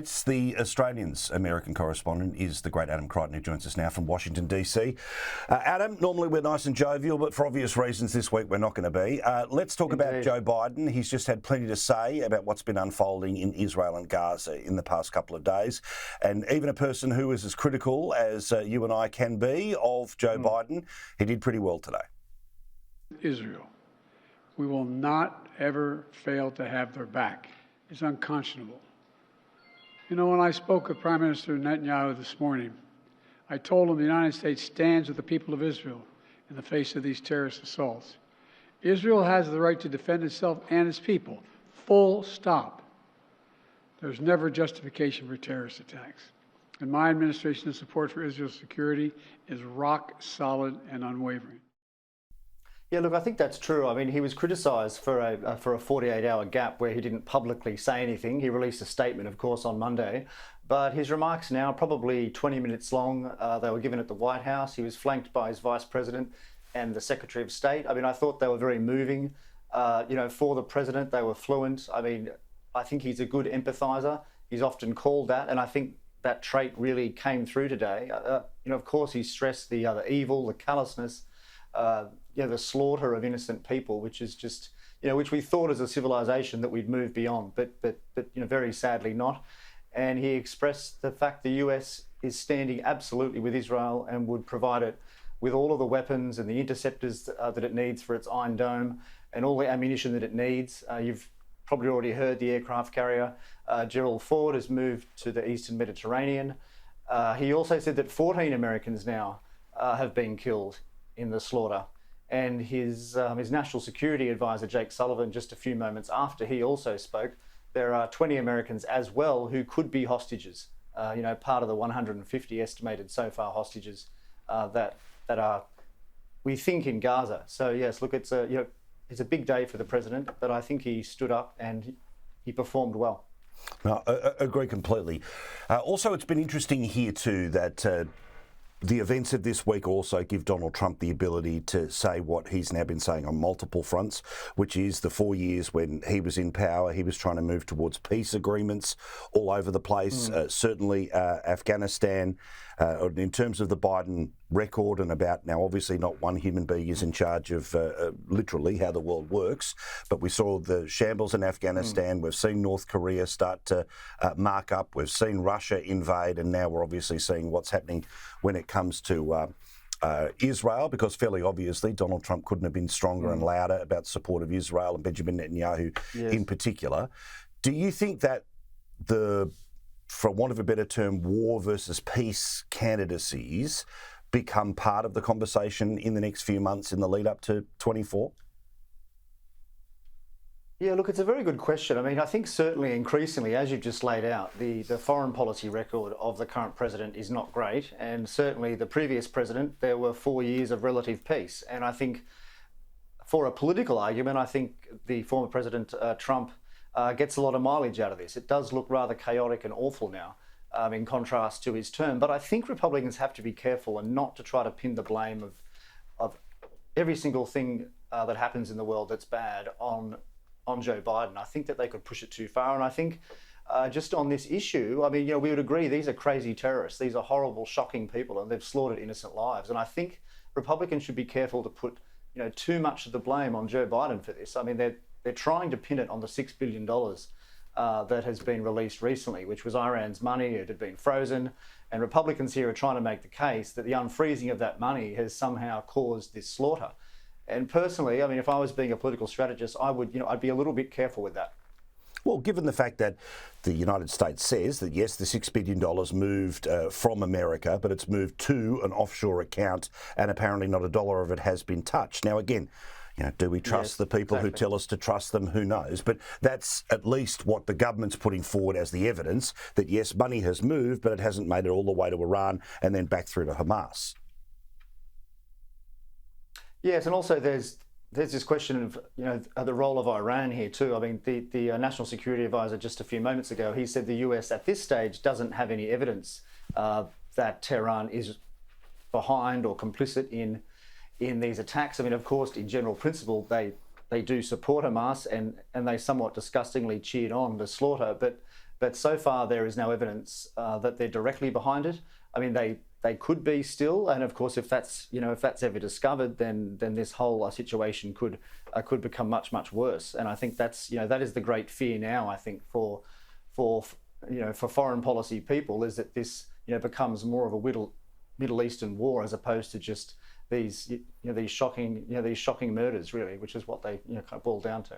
It's the Australians American correspondent is the great Adam Creighton, who joins us now from Washington, D.C. Adam, normally we're nice and jovial, but for obvious reasons this week we're not going to be. Let's talk about Joe Biden. He's just had plenty to say about what's been unfolding in Israel and Gaza in the past couple of days. And even a person who is as critical as you and I can be of Joe Biden, he did pretty well today. Israel. We will not ever fail to have their back. It's unconscionable. You know, when I spoke with Prime Minister Netanyahu this morning, I told him the United States stands with the people of Israel in the face of these terrorist assaults. Israel has the right to defend itself and its people, full stop. There's never justification for terrorist attacks. And my administration's support for Israel's security is rock solid and unwavering. Yeah, look, I think that's true. I mean, he was criticised for a 48-hour gap where he didn't publicly say anything. He released a statement, of course, on Monday, but his remarks now probably 20 minutes long. They were given at the White House. He was flanked by his Vice President and the Secretary of State. I mean, I thought they were very moving. For the President, they were fluent. I mean, I think he's a good empathiser. He's often called that, and I think that trait really came through today. Of course, he stressed the evil, the callousness, the slaughter of innocent people, which is just, which we thought as a civilization that we'd moved beyond, but very sadly not. And he expressed the fact the US is standing absolutely with Israel and would provide it with all of the weapons and the interceptors that it needs for its Iron Dome and all the ammunition that it needs. You've probably already heard the aircraft carrier Gerald Ford has moved to the Eastern Mediterranean. He also said that 14 Americans now have been killed in the slaughter. And his national security advisor, Jake Sullivan, just a few moments after he also spoke, there are 20 Americans as well who could be hostages, part of the 150 estimated so far hostages that are, we think, in Gaza. So yes, look, it's a big day for the president, but I think he stood up and he performed well. No, I agree completely. Also, it's been interesting here too that the events of this week also give Donald Trump the ability to say what he's now been saying on multiple fronts, which is the 4 years when he was in power, he was trying to move towards peace agreements all over the place. Certainly Afghanistan, in terms of the Biden record and about now, obviously not one human being is in charge of literally how the world works, but we saw the shambles in Afghanistan. We've seen North Korea start to mark up. We've seen Russia invade, and now we're obviously seeing what's happening when it comes to Israel, because fairly obviously Donald Trump couldn't have been stronger and louder about support of Israel and Benjamin Netanyahu in particular. Do you think that for want of a better term, war versus peace candidacies become part of the conversation in the next few months in the lead up to 24? Yeah, look, it's a very good question. I mean, I think certainly increasingly, as you've just laid out, the foreign policy record of the current president is not great. And certainly the previous president, there were 4 years of relative peace. And I think for a political argument, I think the former President Trump gets a lot of mileage out of this. It does look rather chaotic and awful now in contrast to his term. But I think Republicans have to be careful and not to try to pin the blame of every single thing that happens in the world that's bad on Joe Biden. I think that they could push it too far. And I think just on this issue, I mean, we would agree these are crazy terrorists. These are horrible, shocking people, and they've slaughtered innocent lives. And I think Republicans should be careful to put, too much of the blame on Joe Biden for this. I mean, they're trying to pin it on the $6 billion that has been released recently, which was Iran's money. It had been frozen. And Republicans here are trying to make the case that the unfreezing of that money has somehow caused this slaughter. And personally, I mean, if I was being a political strategist, I'd be a little bit careful with that. Well, given the fact that the United States says that, yes, the $6 billion moved from America, but it's moved to an offshore account and apparently not a dollar of it has been touched. Now, again, do we trust the people who tell us to trust them? Who knows? But that's at least what the government's putting forward as the evidence that, yes, money has moved, but it hasn't made it all the way to Iran and then back through to Hamas. Yes, and also there's this question of the role of Iran here too. I mean, the National Security Advisor just a few moments ago, he said the US at this stage doesn't have any evidence that Tehran is behind or complicit in these attacks. I mean, of course, in general principle, they do support Hamas and they somewhat disgustingly cheered on the slaughter. But But so far there is no evidence that they're directly behind it. I mean, they could be still, and of course, if that's ever discovered, then this whole situation could become much worse. And I think that is the great fear now. I think for foreign policy people is that this becomes more of a Middle Eastern war as opposed to just these shocking murders, really, which is what they kind of boil down to.